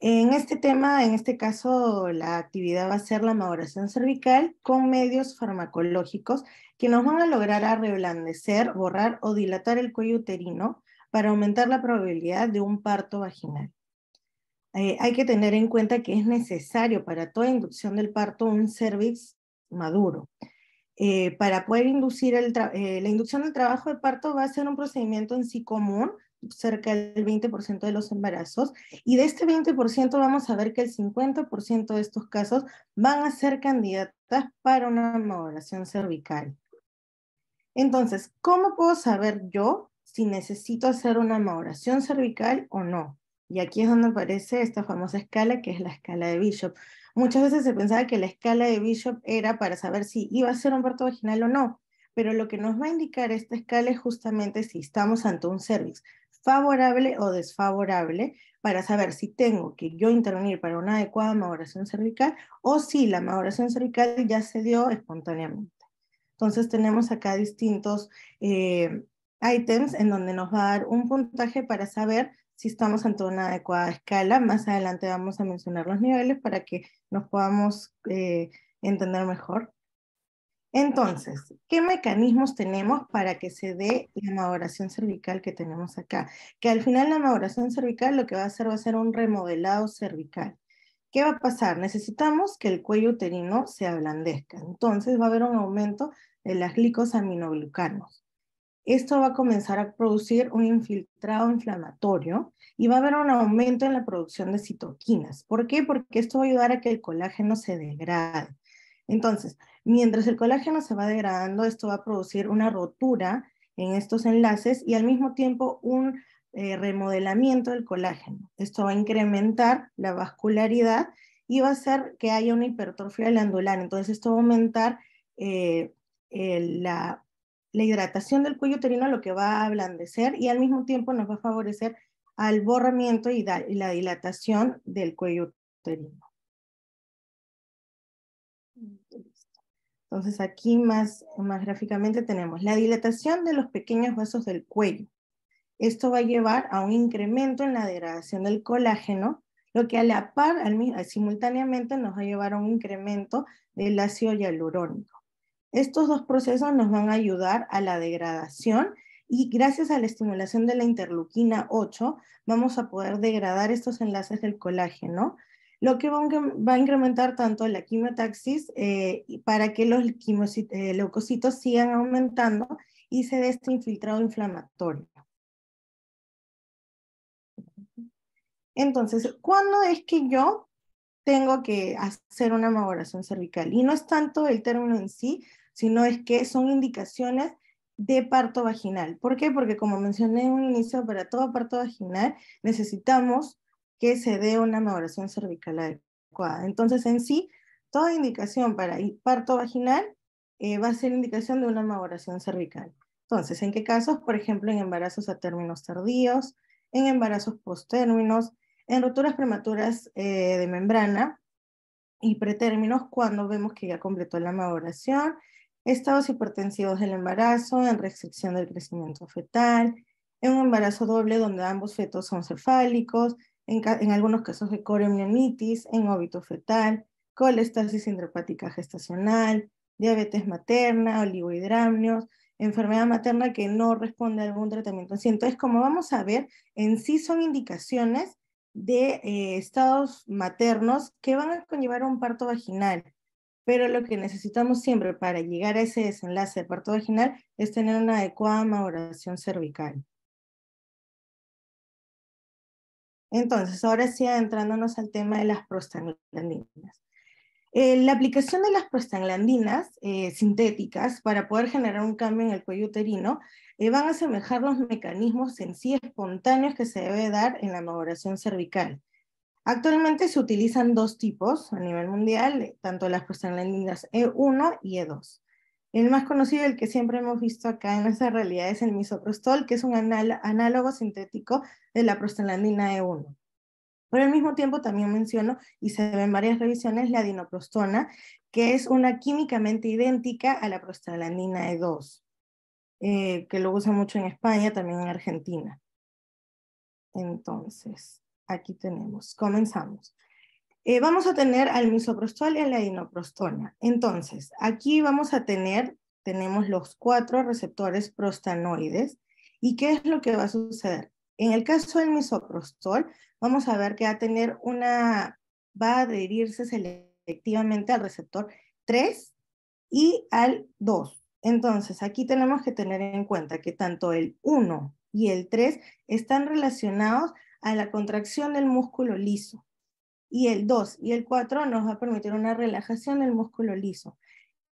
En este tema, en este caso, la actividad va a ser la maduración cervical con medios farmacológicos que nos van a lograr a reblandecer, borrar o dilatar el cuello uterino para aumentar la probabilidad de un parto vaginal. Hay que tener en cuenta que es necesario para toda inducción del parto un cervix maduro. Para poder inducir la inducción del trabajo de parto va a ser un procedimiento en sí común, cerca del 20% de los embarazos, y de este 20% vamos a ver que el 50% de estos casos van a ser candidatas para una maduración cervical. Entonces, ¿cómo puedo saber yo si necesito hacer una maduración cervical o no? Y aquí es donde aparece esta famosa escala, que es la escala de Bishop. Muchas veces se pensaba que la escala de Bishop era para saber si iba a ser un parto vaginal o no, pero lo que nos va a indicar esta escala es justamente si estamos ante un cervix favorable o desfavorable, para saber si tengo que yo intervenir para una adecuada maduración cervical o si la maduración cervical ya se dio espontáneamente. Entonces tenemos acá distintos ítems en donde nos va a dar un puntaje para saber si estamos ante una adecuada escala. Más adelante vamos a mencionar los niveles para que nos podamos entender mejor. Entonces, ¿qué mecanismos tenemos para que se dé la maduración cervical que tenemos acá? Que al final la maduración cervical lo que va a ser un remodelado cervical. ¿Qué va a pasar? Necesitamos que el cuello uterino se ablandezca. Entonces va a haber un aumento de las glicosaminoglucanos. Esto va a comenzar a producir un infiltrado inflamatorio y va a haber un aumento en la producción de citoquinas. ¿Por qué? Porque esto va a ayudar a que el colágeno se degrade. Entonces, mientras el colágeno se va degradando, esto va a producir una rotura en estos enlaces y al mismo tiempo un remodelamiento del colágeno. Esto va a incrementar la vascularidad y va a hacer que haya una hipertrofia glandular. Entonces, esto va a aumentar la hidratación del cuello uterino, lo que va a ablandecer y al mismo tiempo nos va a favorecer al borramiento y la dilatación del cuello uterino. Entonces aquí más gráficamente tenemos la dilatación de los pequeños vasos del cuello. Esto va a llevar a un incremento en la degradación del colágeno, lo que a la par, simultáneamente nos va a llevar a un incremento del ácido hialurónico. Estos dos procesos nos van a ayudar a la degradación y gracias a la estimulación de la interleuquina 8 vamos a poder degradar estos enlaces del colágeno, lo que va a incrementar tanto la quimiotaxis para que los leucocitos sigan aumentando y se dé este infiltrado inflamatorio. Entonces, ¿cuándo es que yo tengo que hacer una maduración cervical? Y no es tanto el término en sí, sino es que son indicaciones de parto vaginal. ¿Por qué? Porque como mencioné en un inicio, para todo parto vaginal necesitamos que se dé una maduración cervical adecuada. Entonces, en sí, toda indicación para el parto vaginal va a ser indicación de una maduración cervical. Entonces, ¿en qué casos? Por ejemplo, en embarazos a términos tardíos, en embarazos postérminos, en rupturas prematuras de membrana y pretérminos cuando vemos que ya completó la maduración, estados hipertensivos del embarazo, en restricción del crecimiento fetal, en un embarazo doble donde ambos fetos son cefálicos, en algunos casos de coriomionitis, en óbito fetal, colestasis intrahepática gestacional, diabetes materna, oligohidramnios, enfermedad materna que no responde a algún tratamiento. Entonces, como vamos a ver, en sí son indicaciones de estados maternos que van a conllevar a un parto vaginal. Pero lo que necesitamos siempre para llegar a ese desenlace de parto vaginal es tener una adecuada maduración cervical. Entonces, ahora sí, adentrándonos al tema de las prostaglandinas. La aplicación de las prostaglandinas sintéticas para poder generar un cambio en el cuello uterino van a asemejar los mecanismos en sí espontáneos que se debe dar en la maduración cervical. Actualmente se utilizan dos tipos a nivel mundial, tanto las prostaglandinas E1 y E2. El más conocido, el que siempre hemos visto acá en nuestra realidad, es el misoprostol, que es un análogo sintético de la prostaglandina E1. Pero al mismo tiempo también menciono, y se ve en varias revisiones, la dinoprostona, que es una químicamente idéntica a la prostaglandina E2, que lo usa mucho en España, también en Argentina. Entonces, aquí tenemos, comenzamos. Vamos a tener al misoprostol y a la dinoprostona. Entonces, aquí vamos a tenemos los 4 receptores prostanoides. ¿Y qué es lo que va a suceder? En el caso del misoprostol, vamos a ver que va a adherirse selectivamente al receptor 3 y al 2. Entonces, aquí tenemos que tener en cuenta que tanto el 1 y el 3 están relacionados a la contracción del músculo liso. Y el 2 y el 4 nos va a permitir una relajación del músculo liso.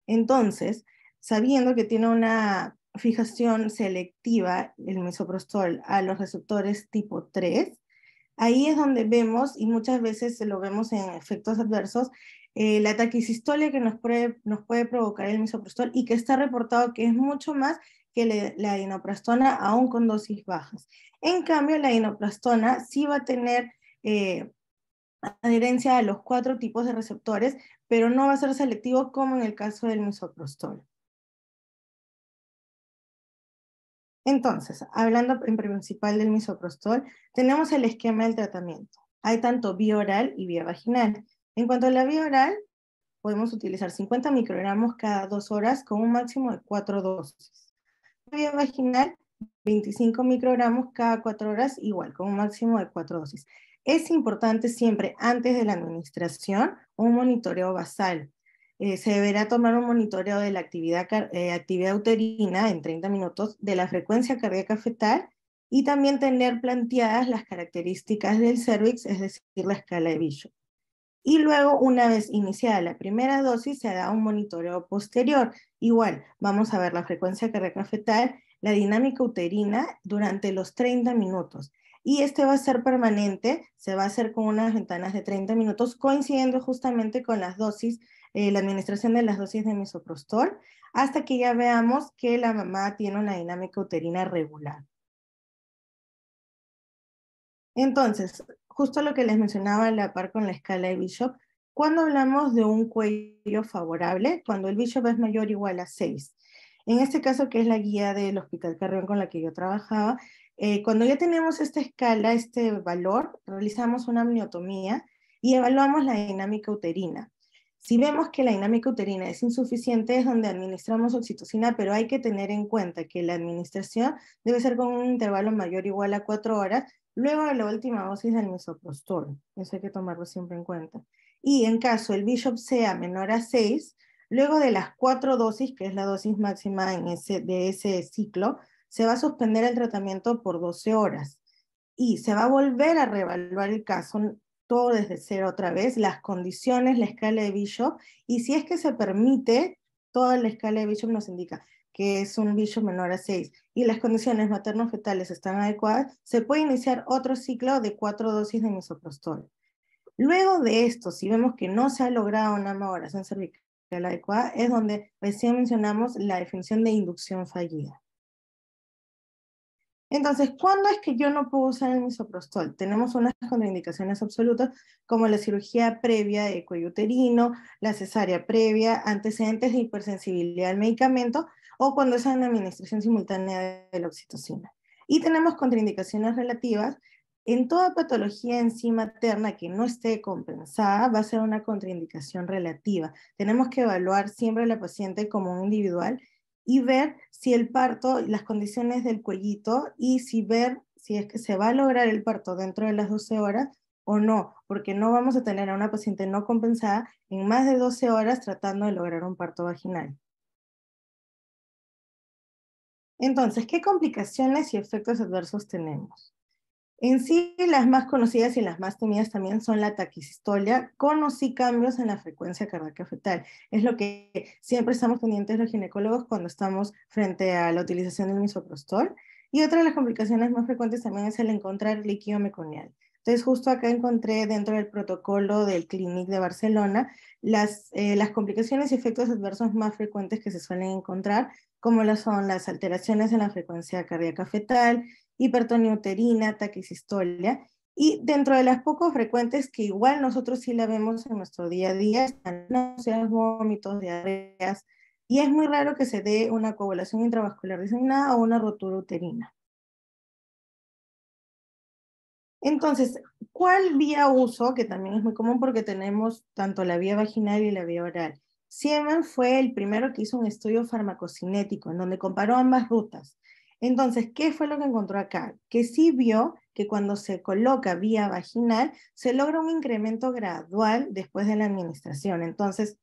Entonces, sabiendo que tiene una fijación selectiva, el misoprostol, a los receptores tipo 3, ahí es donde vemos, y muchas veces lo vemos en efectos adversos, la taquicistolia que nos puede provocar el misoprostol y que está reportado que es mucho más que la dinoprastona, aún con dosis bajas. En cambio, la dinoprastona sí va a tener adherencia a los 4 tipos de receptores, pero no va a ser selectivo como en el caso del misoprostol. Entonces, hablando en principal del misoprostol, tenemos el esquema del tratamiento. Hay tanto vía oral y vía vaginal. En cuanto a la vía oral, podemos utilizar 50 microgramos cada 2 horas con un máximo de 4 dosis. La vía vaginal, 25 microgramos cada 4 horas, igual, con un máximo de 4 dosis. Es importante siempre, antes de la administración, un monitoreo basal. Se deberá tomar un monitoreo de la actividad uterina en 30 minutos, de la frecuencia cardíaca fetal, y también tener planteadas las características del cervix, es decir, la escala de Bishop. Y luego, una vez iniciada la primera dosis, se da un monitoreo posterior. Igual, vamos a ver la frecuencia cardíaca fetal, la dinámica uterina durante los 30 minutos. Y este va a ser permanente, se va a hacer con unas ventanas de 30 minutos, coincidiendo justamente con las dosis, la administración de las dosis de misoprostol, hasta que ya veamos que la mamá tiene una dinámica uterina regular. Entonces, justo lo que les mencionaba a la par con la escala de Bishop, cuando hablamos de un cuello favorable, cuando el Bishop es mayor o igual a 6. En este caso, que es la guía del Hospital Carrión con la que yo trabajaba, cuando ya tenemos esta escala, este valor, realizamos una amniotomía y evaluamos la dinámica uterina. Si vemos que la dinámica uterina es insuficiente, es donde administramos oxitocina, pero hay que tener en cuenta que la administración debe ser con un intervalo mayor o igual a 4 horas, luego de la última dosis del misoprostol. Eso hay que tomarlo siempre en cuenta. Y en caso el Bishop sea menor a 6, luego de las 4 dosis, que es la dosis máxima de ese ciclo, se va a suspender el tratamiento por 12 horas. Y se va a volver a reevaluar el caso, todo desde cero otra vez, las condiciones, la escala de Bishop, y si es que se permite, toda la escala de Bishop nos indica que es un Bishop menor a 6, y las condiciones materno-fetales están adecuadas, se puede iniciar otro ciclo de 4 dosis de misoprostol. Luego de esto, si vemos que no se ha logrado una maduración cervical adecuada, es donde recién mencionamos la definición de inducción fallida. Entonces, ¿cuándo es que yo no puedo usar el misoprostol? Tenemos unas contraindicaciones absolutas como la cirugía previa de cuello uterino, la cesárea previa, antecedentes de hipersensibilidad al medicamento o cuando es una administración simultánea de la oxitocina. Y tenemos contraindicaciones relativas. En toda patología en sí materna que no esté compensada va a ser una contraindicación relativa. Tenemos que evaluar siempre a la paciente como un individual y ver si el parto, las condiciones del cuellito y ver si es que se va a lograr el parto dentro de las 12 horas o no, porque no vamos a tener a una paciente no compensada en más de 12 horas tratando de lograr un parto vaginal. Entonces, ¿qué complicaciones y efectos adversos tenemos? En sí, las más conocidas y las más temidas también son la taquicistolia, con o sí cambios en la frecuencia cardíaca fetal. Es lo que siempre estamos pendientes los ginecólogos cuando estamos frente a la utilización del misoprostol. Y otra de las complicaciones más frecuentes también es el encontrar líquido meconial. Entonces, justo acá encontré dentro del protocolo del Clinic de Barcelona las complicaciones y efectos adversos más frecuentes que se suelen encontrar, como lo son las alteraciones en la frecuencia cardíaca fetal, hipertonía uterina, taquicistolia, y dentro de las poco frecuentes que igual nosotros sí la vemos en nuestro día a día, están náuseas, vómitos, diarreas, y es muy raro que se dé una coagulación intravascular diseminada o una rotura uterina. Entonces, ¿cuál vía uso? Que también es muy común porque tenemos tanto la vía vaginal y la vía oral. Siemens fue el primero que hizo un estudio farmacocinético en donde comparó ambas rutas. Entonces, ¿qué fue lo que encontró acá? Que sí vio que cuando se coloca vía vaginal se logra un incremento gradual después de la administración. Entonces,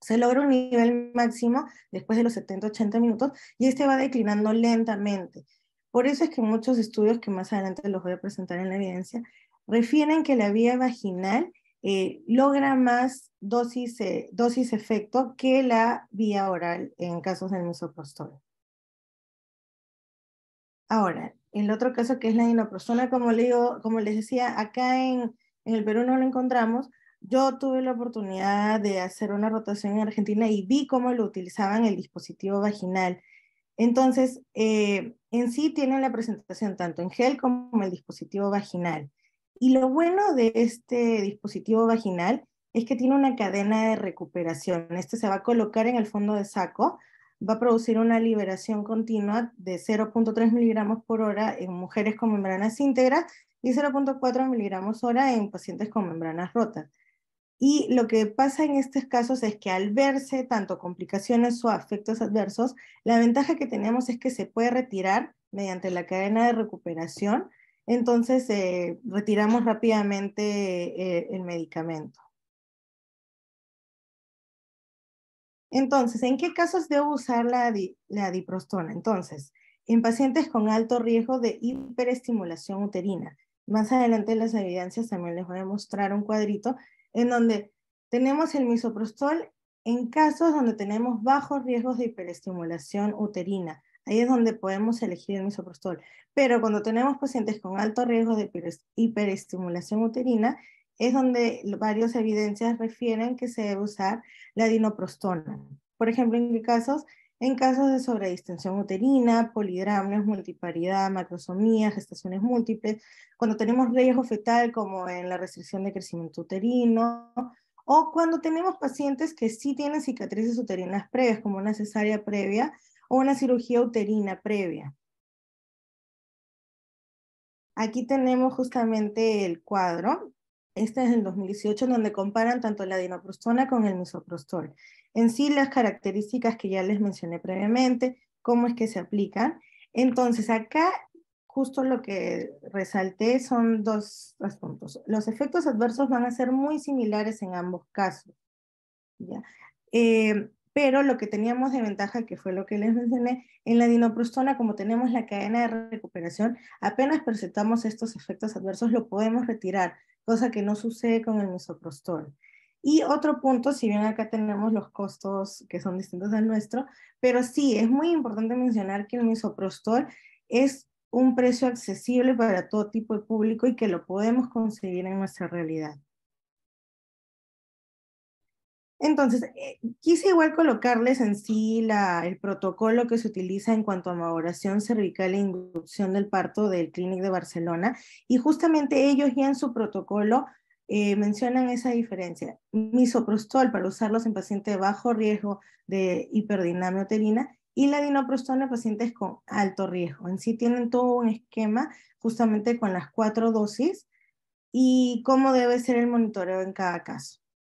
se logra un nivel máximo después de los 70-80 minutos y este va declinando lentamente. Por eso es que muchos estudios, que más adelante los voy a presentar en la evidencia, refieren que la vía vaginal logra más dosis efecto que la vía oral en casos del misoprostol. Ahora, el otro caso que es la dinoprostona, como les decía, acá en el Perú no lo encontramos. Yo tuve la oportunidad de hacer una rotación en Argentina y vi cómo lo utilizaban el dispositivo vaginal. Entonces, en sí tienen la presentación tanto en gel como el dispositivo vaginal. Y lo bueno de este dispositivo vaginal es que tiene una cadena de recuperación. Este se va a colocar en el fondo de saco, va a producir una liberación continua de 0,3 miligramos por hora en mujeres con membranas íntegras y 0,4 miligramos hora en pacientes con membranas rotas. Y lo que pasa en estos casos es que al verse tanto complicaciones o efectos adversos, la ventaja que tenemos es que se puede retirar mediante la cadena de recuperación. Entonces, retiramos rápidamente el medicamento. Entonces, ¿en qué casos debo usar la diprostona? Entonces, en pacientes con alto riesgo de hiperestimulación uterina. Más adelante en las evidencias también les voy a mostrar un cuadrito en donde tenemos el misoprostol en casos donde tenemos bajos riesgos de hiperestimulación uterina. Ahí es donde podemos elegir el misoprostol. Pero cuando tenemos pacientes con alto riesgo de hiperestimulación uterina, es donde varias evidencias refieren que se debe usar la dinoprostona. Por ejemplo, ¿en qué casos? En casos de sobredistensión uterina, polidramnios, multiparidad, macrosomía, gestaciones múltiples, cuando tenemos riesgo fetal como en la restricción de crecimiento uterino, o cuando tenemos pacientes que sí tienen cicatrices uterinas previas, como una cesárea previa o una cirugía uterina previa. Aquí tenemos justamente el cuadro. Este es del 2018, en donde comparan tanto la dinoprostona con el misoprostol. En sí, las características que ya les mencioné previamente, cómo es que se aplican. Entonces, acá justo lo que resalté son dos asuntos. Los efectos adversos van a ser muy similares en ambos casos, ¿ya? Pero lo que teníamos de ventaja, que fue lo que les mencioné, en la dinoprostona, como tenemos la cadena de recuperación, apenas presentamos estos efectos adversos, lo podemos retirar, cosa que no sucede con el misoprostol. Y otro punto, si bien acá tenemos los costos que son distintos al nuestro, pero sí, es muy importante mencionar que el misoprostol es un precio accesible para todo tipo de público y que lo podemos conseguir en nuestra realidad. Entonces, quise igual colocarles en sí el protocolo que se utiliza en cuanto a maduración cervical e inducción del parto del Clínic de Barcelona, y justamente ellos ya en su protocolo mencionan esa diferencia. Misoprostol para usarlos en pacientes de bajo riesgo de hiperdinamia uterina y la dinoprostol en pacientes con alto riesgo. En sí tienen todo un esquema justamente con las 4 dosis y cómo debe ser el monitoreo en cada caso.